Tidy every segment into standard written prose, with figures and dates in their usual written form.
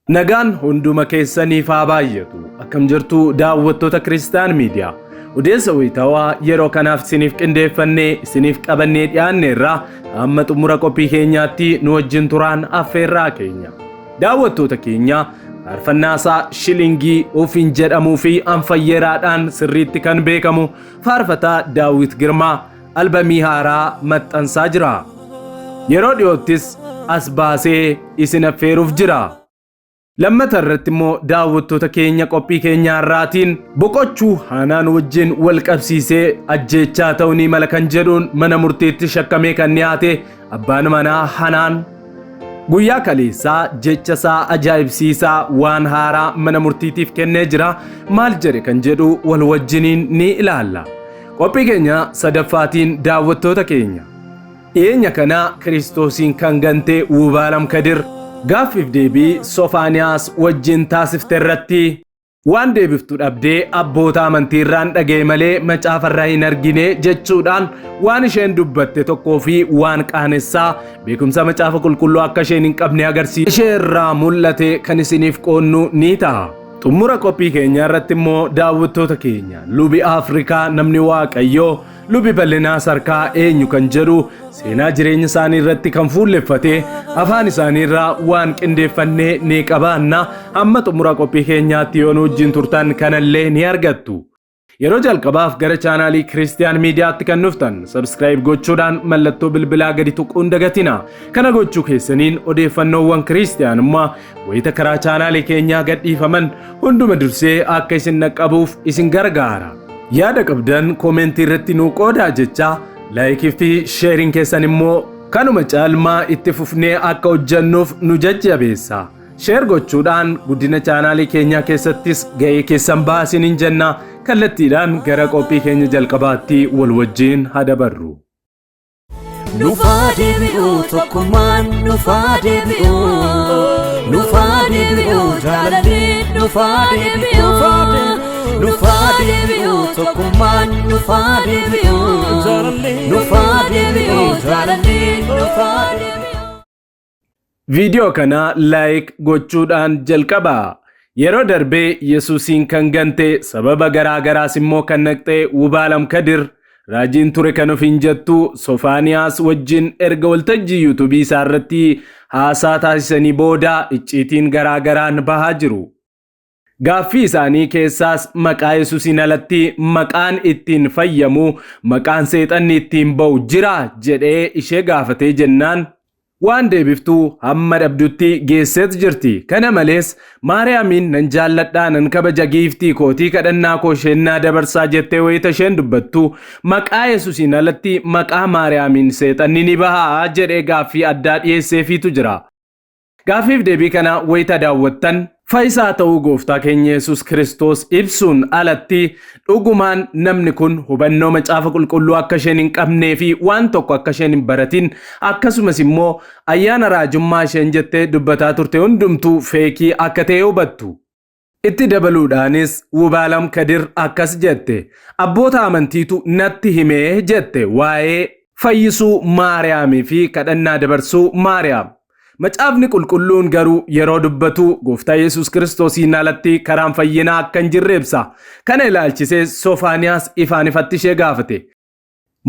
Nagaan hunduma keessaniif haa baay'atu. Akkam jirtu daawwattoota Kiristiyaan Miidiyaa. Odeessa wayitaawaa yeroo kanaaf isiniif qindeeffannee isiniif qabannee dhiyaanneerraa amma xumura qophii keenyaatti nu wajjin turaan affeerraa keenya. Daawwattoota keenya faarfannaasaa shilingii ofiin jedhamuu fi anfayyeeraadhaan sirriitti kan beekamu faarfataa Daawit Girmaa albamii haaraa maxxansaa jira. Yeroo dhiyoottis as baasee isin affeeruuf jira. Lammata irratti immoo daawwattoota keenya qophii keenya irraatiin boqochuu Hanaan wajjin wal qabsiisee ajjeechaa ta'uu ni mala kan jedhuun mana murtiitti shakkamee kan dhiyaate abbaan manaa Hanaan guyyaa kaleessaa jecha isaa ajaa'ibsiisaa waan haaraa mana murtiitiif kennee jira. Maal jedhe kan jedhu wal wajjiniin ni ilaalla. Qophii keenya sadaffaatiin daawwattoota keenya dhiyeenya kana Kiristoosiin kan gante Wubaalam Kadir gaaffiif deebii Sofaaniyaas wajjin taasifte irratti waan deebiftu dhabdee abboota amantii irraan dhaga'e malee macaafarraa hin argine jechuudhaan waan isheen dubbatte tokkoo fi waan qaanessaa beekumsa macaafa qulqulluu akka isheen hin qabne agarsiisa. Ishee irraa mul'ate kan isiniif qoonnu ni ta'a. Xumura qophii keenya irratti immoo daawwattoota keenya lubi Afrikaa namni Waaqayyoo lubi bal'inaa sarkaa eenyu kan jedhu seenaa jireenya isaanii irratti kan fuulleffate afaan isaanii irraa waan qindeeffannee ni qabaanna. Amma xumura qophii keenyaatti yoo nu wajjin turtan kanallee ni argattu. Yeroo jalqabaaf gara chaanaalii Kiristiyaan Miidiyaatti kan dhuftan subscribe gochuudhaan mallattoo bilbilaa gadi tuquun dagatina. Kana gochuu keessaniin odeeffannoowwan kiristiyaanummaa wayita karaa chaanaalii keenyaa gadhiifaman hunduma dursee akka isin dhaqqabuuf isin gargaara. Yaada qabdan koomentii irratti nu qoodaa jecha laayikii fi sheeriin keessan immoo kanuma caalmaa itti fufnee akka hojjennuuf nu jajjabeessa. Sheer gochuudhaan guddina chaanaalii keenyaa keessattis ga'ee keessan baasiniin jenna. Kallattiidhaan gara qophii keenya jalqabaatti wal wajjin haa dabarru. Nufaa deebi'uu tokkummaan nufaa deebi'uu nufaa deebi'uu jaalallee nufaa deebi'uu nufaa deebi'uu tokkummaan nufaa deebi'uu nufaa deebi'uu jaalallee nufaa deebi'uu. Viidiyoo kana laayik gochuudhaan jalqabaa. Yeroo darbee Yesuusiin kan gante sababa garaagaraas immoo kan naqxee Wubaalam Kadir raajiin ture kan ofiin jettu Sofaaniyaas wajjin erga waltajjii yuutuubii isaa irratti haasaa taasisanii booda icciitiin garaagaraan bahaa jiru. Gaaffii isaanii keessaas maqaa Yesuusiin alatti maqaan ittiin fayyamu maqaan seexanni ittiin ba'u jira jedhee ishee gaafatee jennaan waan deebiftuu hamma dhabdutti geesseet jirti. Kana malees Maariyaamiin nan jaalladhaa nan kabaja giiftii kootii kadhannaa koo isheenaa dabarsaa jettee wayita isheen dubbattu maqaa Yesuusiin alatti maqaa Maariyaamiin seexanni ni bahaa jedhee gaaffii addaa dhiyeesseefiitu jira. Gaaffiif deebii kana wayita daawwattan fayyisaa ta'uu gooftaa keenya Yesuus Kiristoos ibsuun alatti dhugumaan namni kun hubannoo macaafa qulqulluu akka isheen hin qabnee fi waan tokko akka isheen hin baratin akkasumas immoo ayyaana raajummaa isheen jettee dubbataa turte hundumtuu feekii akka ta'e hubattu. Itti dabaluudhaanis Wubaalam Kadir akkas jette abboota amantiitu natti himee jette waa'ee fayyisuu Maariyaamii fi kadhannaa dabarsuu Maariyaam. Macaafni qulqulluun garuu yeroo dubbatu gooftaa Yesuus Kiristoosiin alatti karaan fayyinaa akka hin jirre ibsa. Kana ilaalchisee Sofaaniyaas ifaan ifatti ishee gaafate.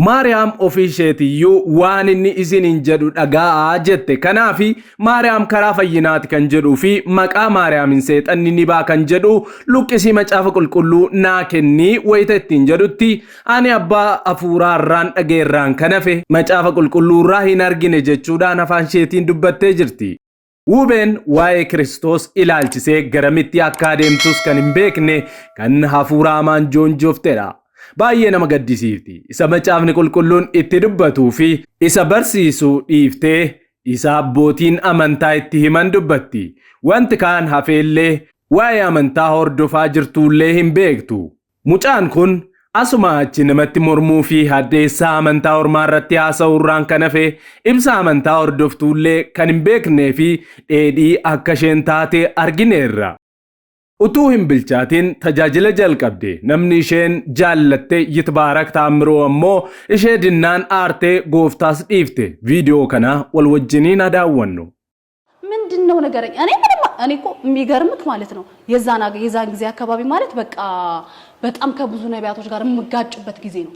Maariyaam ofii isheetiyyuu waan inni isiniin jedhu dhaga'aa jette. Kanaafi Maariyaam karaa fayyinaati kan jedhuu fi maqaa Maariyaamiin seexanni ni ba'a kan jedhu luqqisii macaafa qulqulluu naa kennii wayita ittiin jedhutti ani abbaa hafuuraarraan dhaga'eerraan kan hafe macaafa qulqulluurraa hin argine jechuudhaan afaan isheetiin dubbattee jirti. Wubeen waa'ee Kiristoos ilaalchisee garamitti akka adeemtus kan hin beekne kan hafuura hamaan joonjooftedha. Baay'ee nama gaddisiifti. Isa macaafni qulqulluun itti dubbatuu fi isa barsiisuu dhiiftee isa abbootiin amantaa itti himan dubbatti. Wanti kaan hafeellee waa'ee amantaa hordofaa jirtuullee hin beektu. Mucaan kun asuma achi namatti mormuu fi haddeessaa amantaa ormaa irratti haasa'uurraan kan hafe ibsa amantaa hordoftuullee kan hin beeknee fi dheedhii akka isheen taate argineerra. Utuu hin bilchaatiin tajaajila jalqabde namni isheen jaallatte Yitbaarak Taamiroo ammoo ishee dinnaan aartee gooftaas dhiifte. Viidiyoo kana wal wajjiniin daawwannu. ምን ምንድነው ነገረኝ እኔ እኮ የሚገርምክ ማለት ነው የዛን ጊዜ አካባቢ ማለት በቃ በጣም ከብዙ ነቢያቶች ጋር የምጋጭበት ጊዜ ነው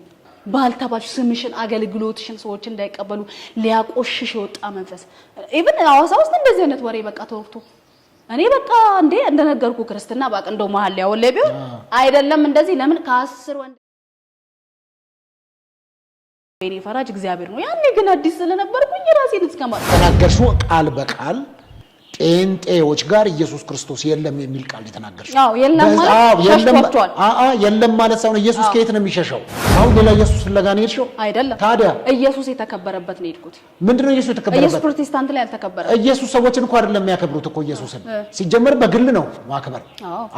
ባልተባልሽ ስምሽን አገልግሎትሽን ሰዎች እንዳይቀበሉ ሊያቆሽሽ የወጣ መንፈስ ኢቭን አዋሳ ውስጥ እንደዚህ አይነት ወሬ በቃ ተወርቶ እኔ በቃ እንዴ እንደነገርኩ ክርስትና ባቅ እንደው መሃል ያወለ ቢሆን አይደለም እንደዚህ ለምን ከ10 ወንድ በኔ ፈራጅ እግዚአብሔር ነው ያኔ ግን አዲስ ስለነበርኩኝ ራሴን እስከማል ተናገርሽው ቃል በቃል ጴንጤዎች ጋር ኢየሱስ ክርስቶስ የለም የሚል ቃል የተናገርሽ አዎ የለም ማለት ሸሽቷል የለም ማለት ሳይሆን ኢየሱስ ከየት ነው የሚሸሸው አሁን ሌላ ኢየሱስ ፍለጋ ነው የሄድሽው አይደለም ታዲያ ኢየሱስ የተከበረበት ነው የሄድኩት ምንድነው ኢየሱስ የተከበረበት ኢየሱስ ፕሮቴስታንት ላይ አልተከበረም ኢየሱስ ሰዎችን እንኳን አይደለም የሚያከብሩት እኮ ኢየሱስን ሲጀመር በግል ነው ማክበር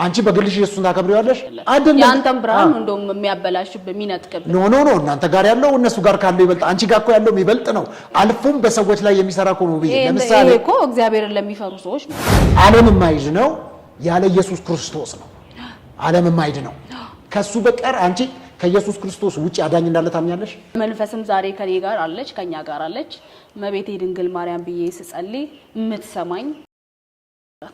አንቺ በግልሽ ኢየሱስን ታከብሪዋለሽ አይደለም ያንተም ብርሃን እንደውም የሚያበላሽብ የሚነጥቅብ ኖ እናንተ ጋር ያለው እነሱ ጋር ካለው ይበልጥ አንቺ ጋር እኮ ያለው ይበልጥ ነው አልፎም በሰዎች ላይ የሚሰራ እኮ ነው ለምሳሌ እኮ እግዚአብሔርን ለሚፈሩ ሰዎች ነው ዓለም የማይድ ነው ያለ ኢየሱስ ክርስቶስ ነው ዓለም የማይድ ነው ከሱ በቀር አንቺ ከኢየሱስ ክርስቶስ ውጪ አዳኝ እንዳለ ታምኛለሽ መንፈስም ዛሬ ከኔ ጋር አለች ከኛ ጋር አለች መቤቴ ድንግል ማርያም ብዬ ስጸልይ የምትሰማኝ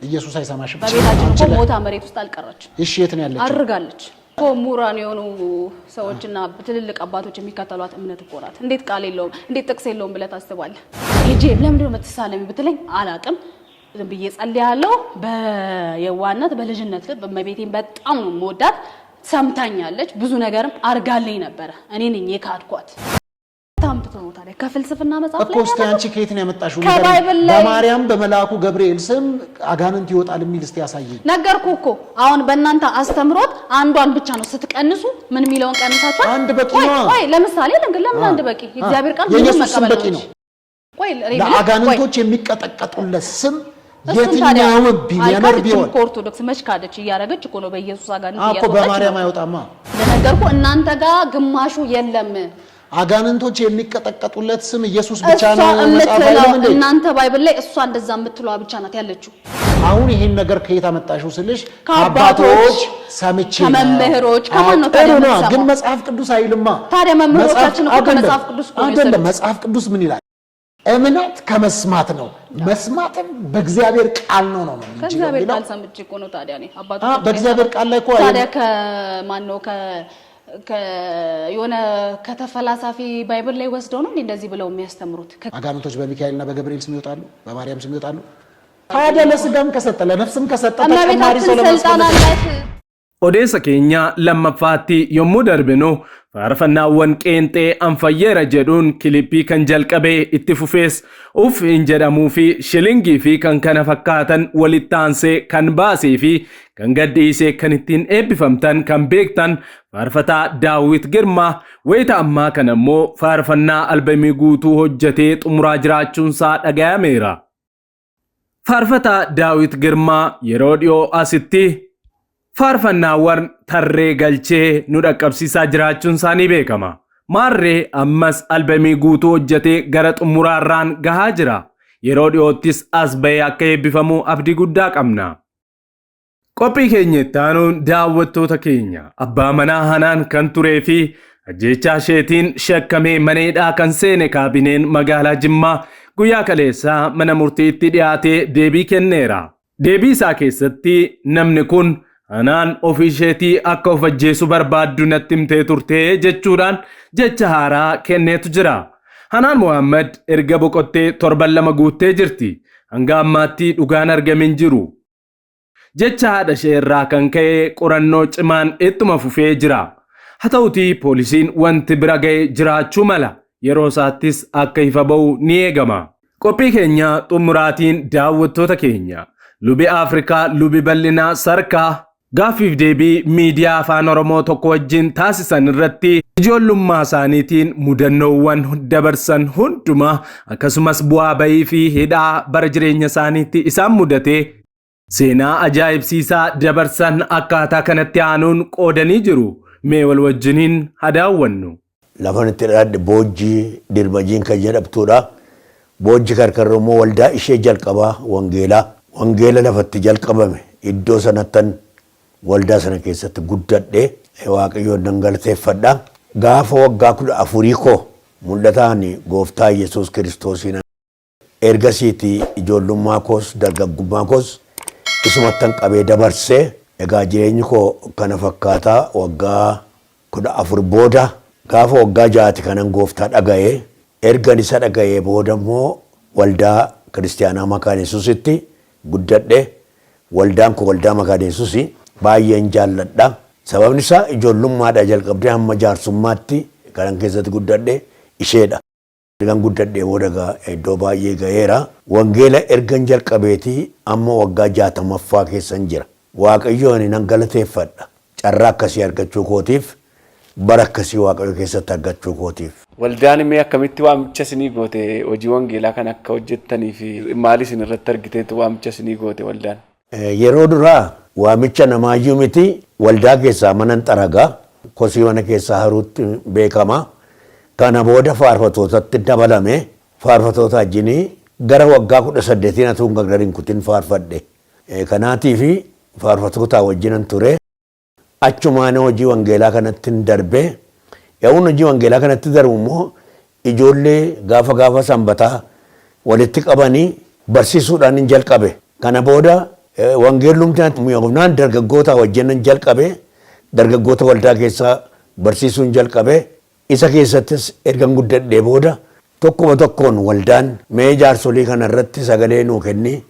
ኢየሱስ አይሰማሽም በቤታችን እኮ ሞታ መሬት ውስጥ አልቀረች እሺ የት ነው ያለችው አርጋለች እኮ ሙራን የሆኑ ሰዎችና ትልልቅ አባቶች የሚከተሏት እምነት እኮ ናት እንዴት ቃል የለውም እንዴት ጥቅስ የለውም ብለህ ታስባለህ እጄ ለምን ነው የምትሳለሚ ብትለኝ አላቅም ዝም ብዬ ጸልያለሁ በየዋነት በልጅነት በመቤቴን በጣም ነው የምወዳት ሰምታኛለች ብዙ ነገርም አርጋለኝ ነበር እኔ ነኝ የካድኳት ታምጥቶ ነው ታዲያ ከፍልስፍና መጽሐፍ ላይ እኮ እስቲ አንቺ ከየት ነው ያመጣሽው በማርያም በመላኩ ገብርኤል ስም አጋንንት ይወጣል የሚል እስቲ ያሳየኝ ነገርኩ እኮ አሁን በእናንተ አስተምሮት አንዷን ብቻ ነው ስትቀንሱ ምን ሚለውን ቀንሳችሁ አንድ በቂ ነው ወይ ለምሳሌ ለምን አንድ በቂ እግዚአብሔር ቃል ምን መቀበል በቂ ነው ወይ ለአጋንንቶች የሚቀጠቀጡለት ስም የትኛው ቢሊዮነር ቢሆን ኦርቶዶክስ መሽካደች ያረጋች እኮ ነው በኢየሱስ አጋንንት እኮ በማርያም አይወጣማ ለነገርኩ እናንተ ጋር ግማሹ የለም አጋንንቶች የሚቀጠቀጡለት ስም ኢየሱስ ብቻ ነው መጽሐፍ ላይ እንዴ እናንተ ባይብል ላይ እሷ እንደዛ የምትሏ ብቻ ናት ያለችው አሁን ይሄን ነገር ከየት አመጣሽው ስልሽ አባቶች ሰምቼ ከመምህሮች ከማን ነው ታዲያ ግን መጽሐፍ ቅዱስ አይልማ ታዲያ መምህሮቻችን እኮ ከመጽሐፍ ቅዱስ እኮ አይደለም መጽሐፍ ቅዱስ ምን ይላል እምነት ከመስማት ነው መስማትም በእግዚአብሔር ቃል ነው እንጂ ከእግዚአብሔር ቃል ሰምቼ እኮ ነው ታዲያ ነው አባቶች በእግዚአብሔር ቃል ላይ እኮ ታዲያ ከማን ነው የሆነ ከተፈላሳፊ ባይብል ላይ ወስደው ነው እንደዚህ ብለው የሚያስተምሩት አጋንንቶች በሚካኤልና በገብርኤል ስም ይወጣሉ በማርያም ስም ይወጣሉ ታዲያ ለስጋም ከሰጠ ለነፍስም ከሰጠ ተጨማሪ ሰው ለማስቀመጥ odeessa keenya lammaffaatti yommuu darbinu faarfannaawwan qeenxee anfayyeera jedhuun kilippii kan jalqabee itti fufees hin jedhamuu fi shilingii fi kan kana fakkaatan walitti aansee kan baasee fi kan gadhiisee kan ittiin eebbifamtan kan beektan faarfataa Daawit Girmaa wayita ammaa kana immoo faarfannaa albamii guutuu hojjetee xumuraa jiraachuunsaa dhagayameera. Faarfataa Daawit Girmaa yeroo dhiyoo asitti faarfannaawwan tarree galchee nu dhaqqabsiisaa jiraachuun isaanii beekama. Maarree ammas albamii guutuu hojjetee gara xumuraarraan gahaa jira. Yeroo dhiyoottis as bahee akka eebbifamu abdii guddaa qabna. Qophii keenya itti aanuun daawwattoota keenya abbaa manaa Hanaan kan turee fi ajjeechaa isheetiin shakkamee maneedhaa kan seene kaabineen magaalaa Jimmaa guyyaa kaleessaa mana murtiitti dhiyaatee deebii kenneera. Deebii isaa keessatti namni kun Hanaan ofii isheetii akka of ajjeesu barbaaddu natti himtee turtee jechuudhaan jecha haaraa kenneetu jira. Hanaan Muhammad erga boqottee 7 guuttee jirti. Hanga ammaatti dhugaan argamin jiru. Jecha haadha ishee irraa kan ka'e qorannoo cimaan ittuma fufee jira. Haa ta'utii poolisiin wanti bira ga'e jiraachuu mala. Yeroo isaattis akka ifa ba'u ni eegama. Qophii keenya xumuraatiin daawwattoota keenya. Lubi Afrikaa lubi bal'inaa sarkaa gaaffiif deebii miidiyaa afaan Oromoo tokko wajjin taasisan irratti ijoollummaa isaaniitiin mudannoowwan dabarsan hundumaa akkasumas bu'aa bayii fi hidhaa bara jireenya isaaniitti isaan mudatee seenaa ajaa'ibsiisaa dabarsan akkaataa kanatti aanuun qoodanii jiru. Mee wal wajjiniin haa daawwannu. Lafan itti dhaadde Boojjii Dirmajiin kan jedhamtuudha. Boojjii Karkarroomoo waldaa ishee jalqabaa Wangeela lafatti jalqabame iddoo sanattan waldaa sana keessatti guddadhe Waaqayyoon nan galateeffadha. Gaafa waggaa 14 koo mul'ataan gooftaa Yesuus Kiristoosiin ergasiiti ijoollummaa koos dargaggummaa koos isumattan qabee dabarsee egaa jireenyi koo kana fakkaataa waggaa 14 booda gaafa waggaa 6 kanan gooftaa dhaga'ee ergan isa dhaga'ee booda immoo waldaa kiristaanaa Makaana Yesuusitti guddadhe. Waldaan kun waldaa Makaana Yesuus baay'een jaalladha. Sababni isaa ijoollummaadhaa jalqabdee hamma jaarsummaatti kanan keessatti guddadhe isheedha. Ergan guddadhee booda iddoo baay'ee ga'eera. Wangeela ergan jalqabeetii amma waggaa 60ffaa keessan jira. Waaqayyoon nan galateeffadha. Carraa akkasii argachuu kootiif bara akkasii Waaqayyo keessatti argachuu kootiif. Waldaan immoo akkamitti waamicha isinii goote hojii wangeelaa kan akka hojjettanii fi maal isin irratti argiteetu waamicha isinii goote waldaan? Yeroo duraa waamicha namaayyuu miti waldaa keessaa manan xaragaa kosii mana keessaa haruutti beekama. Kana booda faarfatootatti dabalame faarfatoota wajjinii gara waggaa 18 atuun gagariin kutin faarfadhe. Kanaatiif faarfatoota wajjinan ture. Achumaan hojii wangeelaa kanatti darbe. Yaa'uun hojii wangeelaa kanatti darbu immoo ijoollee gaafa sanbataa walitti qabanii barsiisuudhaan hin jalqabe. Kana booda wangeellumtaan dargaggoota wajjinan jalqabe. Dargaggoota waldaa keessaa barsiisuun jalqabe. Isa keessattis ergan guddadhee booda tokkuma tokkoon waldaan mee jaarsolii kana irratti sagalee nuu kenni,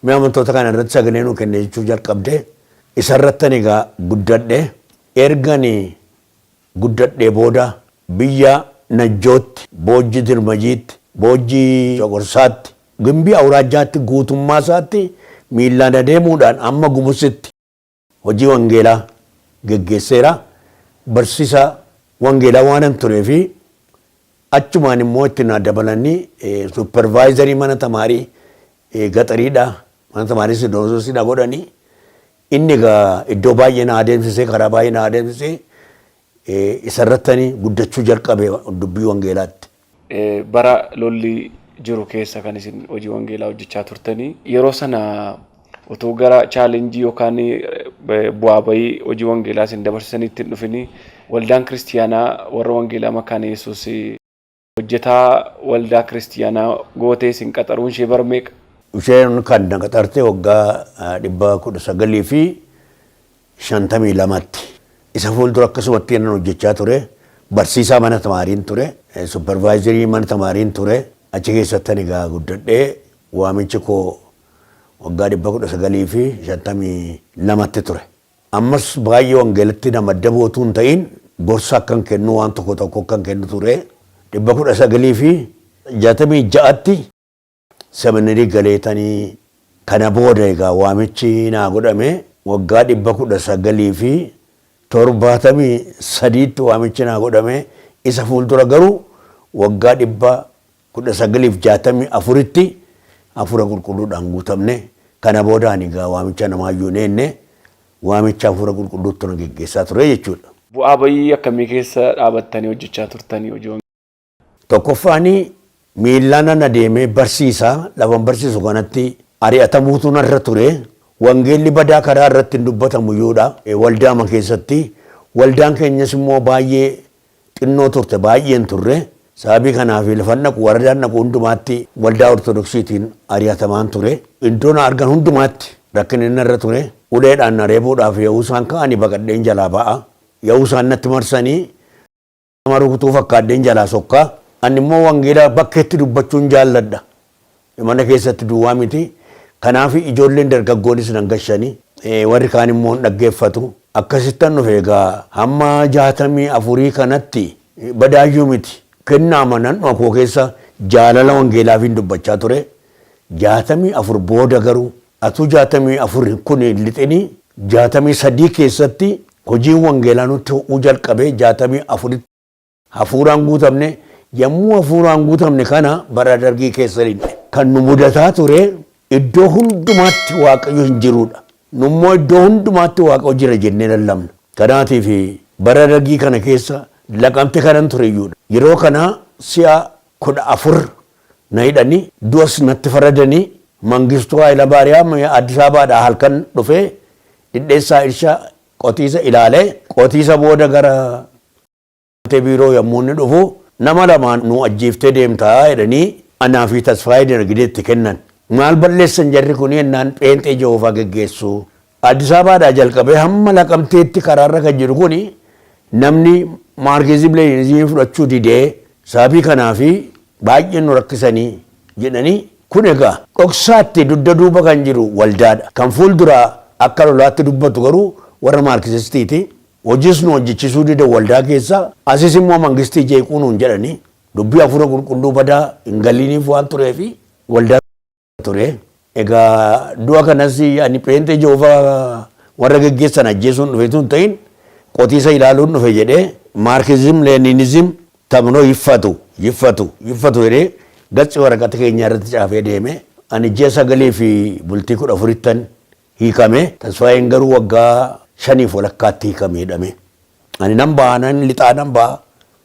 mee amantoota kana irratti sagalee nuu kenni jechuu jalqabde. Isa irrattan egaa guddadhe. Erganii guddadhee booda biyya Najjootti, Boojji Dirmajiitti, Boojji Coqorsaatti, Gimbii Awuraajjaatti guutummaa isaatti miillaan adeemuudhaan amma Gumusitti hojii wangeelaa geggeesseera. Barsiisaa wangeelaa waanan turee fi achumaan immoo itti na dabalanii supervaayizarii mana tamaarii gaxariidha. Mana tamaarii sidoosiidha godhanii inni egaa iddoo baay'ee na adeemsisee karaa baay'ee na adeemsisee isarrattanii guddachuu jalqabe dubbii wangeelaatti. Bara lolli jiru keessa kan isin hojii wangeelaa hojjechaa turtanii yeroo sana otoo gara chaalenjii yookaan bu'aa bahii hojii wangeelaa isin dabarsanitti hin dhufini waldaan kiristiyaanaa warra wangeelaa Makaana Yesuus hojjetaa waldaa kiristiyaanaa gootee isin qaxaruun ishee bara meeqa? Isheen kan na qaxarte waggaa 1952tti. Isa fuuldura akkasumatti nan hojjechaa ture. Barsiisaa mana tamaariin ture. Supervaayizarii mana tamaariin ture. Achi keessatti egaa guddadhee waamichi koo waggaa 1952tti ture. Ammas baay'ee wangeelatti nama dabootuu hin ta'in gorsa akkan kennu waan tokko tokko akkan kennu ture. 1966tti seminarii galeetanii kana booda egaa waamichi naa godhame waggaa 1973tti waamichi naa godhame isa fuuldura garuu waggaa 1964tti hafuura qulqulluudhaan guutamne kana boodaan egaa waamicha namaayyuu neenne waamicha hafuura qulqulluutti na geggeessaa ture jechuudha. Bu'aa bahii akkamii keessa dhaabattanii hojjechaa turtanii hojii? Tokkoffaanii miillaan na deemee barsiisaa lafan barsiisu kanatti ari'atamuutu narra ture. Wangeelli badaa karaa irratti hin dubbatamu iyyuudha. Waldaama keessatti waldaan keenyas immoo baay'ee xinnoo turte baay'een turre. Sababii kanaaf lafan naqu wardaan naqu hundumaatti waldaa ortodoksiitiin ari'atamaan ture. Iddoo na argan hundumaatti rakkinni narra ture. Uleedhaan na reebuudhaaf yoo isaan ka'anii baqadheen jalaa ba'a. Yoo isaan natti marsanii nama rukutuu fakkaadheen jalaa sokkaa. Ani immoo wangeelaa bakkeetti dubbachuun jaalladha. Mana keessatti duwwaa miti. Kanaaf ijoolleen dargaggoonis nan gashanii warri kaan immoo dhaggeeffatu. Akkasittan dhufe egaa hamma 64 kanatti badaayyuu miti. Kennaa manan dhokoo keessa jaalala wangeelaaf hin dubbachaa ture. 64 booda garuu atuu 64 kun lixinii 63 keessatti hojiin wangeelaa nutti ho'uu jalqabee 64 hafuuraan guutamne. Yommuu hafuuraan guutamne kana bara dargii keessa linne. Kan nu mudataa ture iddoo hundumaatti waaqayyo hin jirudha. Nummoo iddoo hundumaatti waaqayyo jira jennee lallabna. Kanaatiif bara dargii kana keessa laqamte kanan ture iyyuudha. Yeroo kana si'a 14 na hidhanii du'as natti faradanii Mangistuu Hayilamaariyaam Addis Ababaadhaa halkan dhufee dhidheessaa irshaa qotiisa ilaalee qotiisa booda gara biiroo yommuu inni dhufu nama lamaan nu ajjeeftee deemtaa jedhanii anaa fi tasfaayee dinagdeetti kennan. Maal balleessan jarri kun yennaan pheenxee Jehoovaa geggeessu. Addis Abaadhaa jalqabee hamma Naqamteetti karaarra kan jiru kun namni maarkeezim leenizimii fudhachuu didee sababii kanaa fi baay'een nu rakkisanii jedhanii kun egaa dhoksaatti dugda duuba kan jiru waldaadha. Kan fuulduraa akka lolaatti dubbatu garuu warra maarkizistiiti. Hojiis nu hojjechisuu dida waldaa keessa asis immoo mangistii jeequu nuun jedhanii dubbii hafuura qulqulluu badaa hin galiiniif waan tureef waldaa ture. Egaa du'a kanas ani pheenxee Jehoovaa warra geggeessan ajjeesuun dhufeetu hin ta'in qotiisa ilaaluun dhufe jedhee maarkizim leeninizim taphnoo yiffatu jedhee gachi waraqata keenya irratti caafee deeme. Ani ji'a 9 fi bultii 14 hiikame. Tasfaayeen garuu waggaa 5 walakkaatti hiikame jedhame. Ani nan ba'a nan lixaa nan ba'a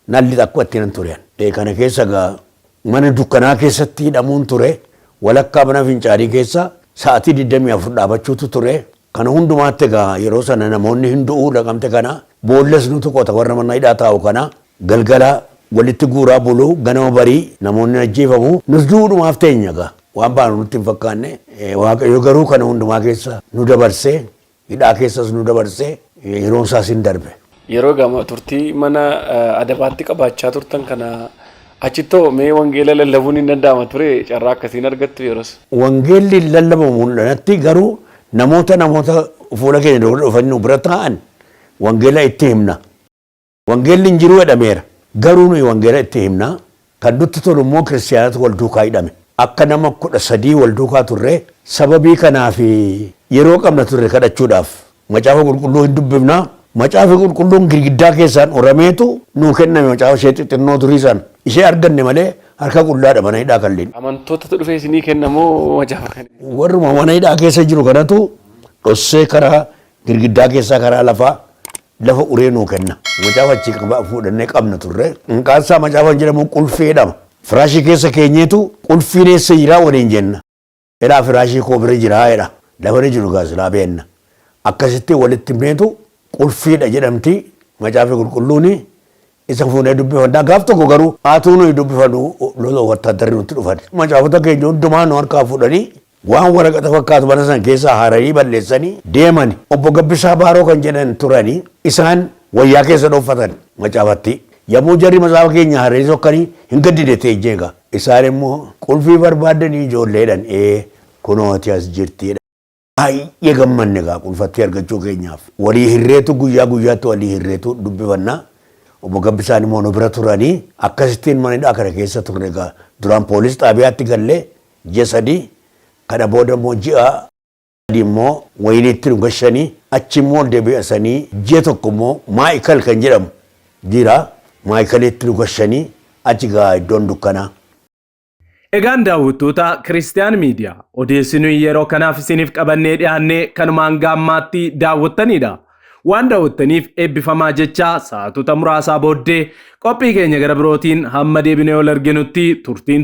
nan lixa akkuma itti nan ture. Kana keessa egaa mana dukkanaa keessatti hidhamuun ture. Walakkaa mana fincaarii keessa sa'aatii 24 dhaabachuutu ture. Kana hundumaatti egaa yeroo sana namoonni hin du'uu Naqamte kana boolles nutu qota warra mana hidhaa taa'u kana galgala walitti guuraa buluu ganama barii namoonni ajjeefamu nus du'uudhumaaf teenya egaa waan baanu nutti hin fakkaanne Waaqayyo garuu kana hundumaa keessa nu dabarsee hidhaa keessas nu dabarsee yeroon isaas hin darbe. Yeroo gama turtii mana adabaatti qabaachaa turtan kana achittoo mee wangeela lallabuun hin danda'ama ture carraa akkasiin argattu yeroos. Wangeelli lallabamu mul'anatti garuu namoota fuula keenya dhufanii nu bira taa'an wangeela itti himna. Wangeelli hin jiru jedhameera. Garuu nuyi wangeela itti himna. Kan nutti tolu immoo kiristiyaanota wal duukaa hidhame. Akka nama 13 wal duukaa turre sababii kanaaf yeroo qabna turre kadhachuudhaaf macaafa qulqulluu hin dubbifna. Macaafa qulqulluun girgiddaa keessaan urameetu nuu kenname macaafa ishee xixinnoo turii san ishee arganne malee harka qullaadha mana hidhaa kalleen. Amantootatu dhufee isinii kennamoo macaafa kana? Warruma mana hidhaa keessa jiru kanatu dhossee karaa girgiddaa keessaa karaa lafa uree nuu kenna. Macaafa achi fuudhannee qabna turre. Maqaansaa macaafa jedhamu qulfii jedhama. Firaashii keessa keenyeetu qulfiin eessa jiraa waliin jenna. Edhaa firaashii koo bira jiraa jedha. Lafa ni jiru gaasilaa beenna. Akkasitti walitti himneetu qulfiidha jedhamti macaafa qulqulluun isa fuunee dubbifannaa gaaf tokko garuu haatuu nuyi dubbifannu lola wattaaddarri nutti dhufan. Macaafota keenya hundumaa nu harkaa fuudhanii waan waraqata fakkaatu mana sana keessaa haaranii balleessanii deeman. Obbo Gabbisaa Baaroo kan jedhan turanii isaan wayyaa keessa dhoofatan macaafatti. Yommuu jarri macaafa keenya haaranii sokkanii hin gaddine teejjeega. Isaan immoo qulfii barbaaddanii ijoolleedhan kunoo ati as jirti. Baay'ee gammanne egaa qulfatti argachuu keenyaaf. Walii hirreetu guyyaa guyyaatti walii hirreetu dubbifannaa. Obbo Gabbisaan immoo nu bira turanii akkasittiin mana hidhaa kana keessa turre egaa duraan poolis xaabiyaatti gallee ji'a 3 kana booda immoo ji'a 3 immoo wayiniitti nu gashanii achi immoo deebi'asanii ji'a tokko immoo Maayikal kan jedhamu jira Maayikalitti nu gashanii achi gaa iddoon dukkanaa. Egaan daawwattoota Kiristiyaan Miidiyaa odeessinuu yeroo kanaaf isiniif qabannee dhiyaannee kanumaan gaammaatti daawwattanidha. Waan daawwattaniif eebbifamaa jechaa sa'aatota muraasaa booddee qophii keenya gara birootiin hamma deebinee ol arginutti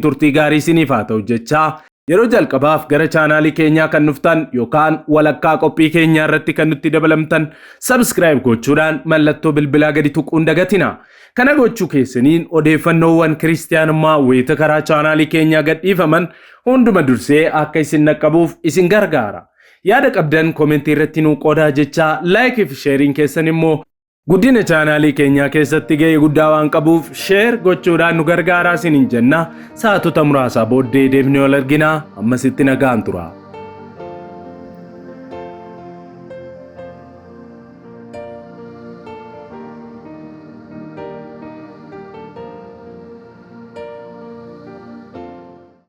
turtii gaarii isiniif haa ta'u jechaa yeroo jalqabaaf gara chaanaalii keenyaa kan dhuftan yookaan walakkaa qophii keenyaa irratti kan nutti dabalamtan subscribe gochuudhaan mallattoo bilbilaa gadi tuquun dagatina. Kana gochuu keessaniin odeeffannoowwan kiristiyaanummaa wayita karaa chaanaalii keenyaa gadhiifaman hunduma dursee akka isin naqqabuuf isin gargaara. Yaada qabdan komentii irratti nuu qoodaa jechaa laayikii fi sheeriin keessan immoo guddina chaanaalii keenyaa keessatti gahee guddaa waan qabuuf sheer gochuudhaan nu gargaaraa isiniin jenna. Sa'aatota muraasaa booddee deebinee ol arginaa. Ammasitti nagaan tura.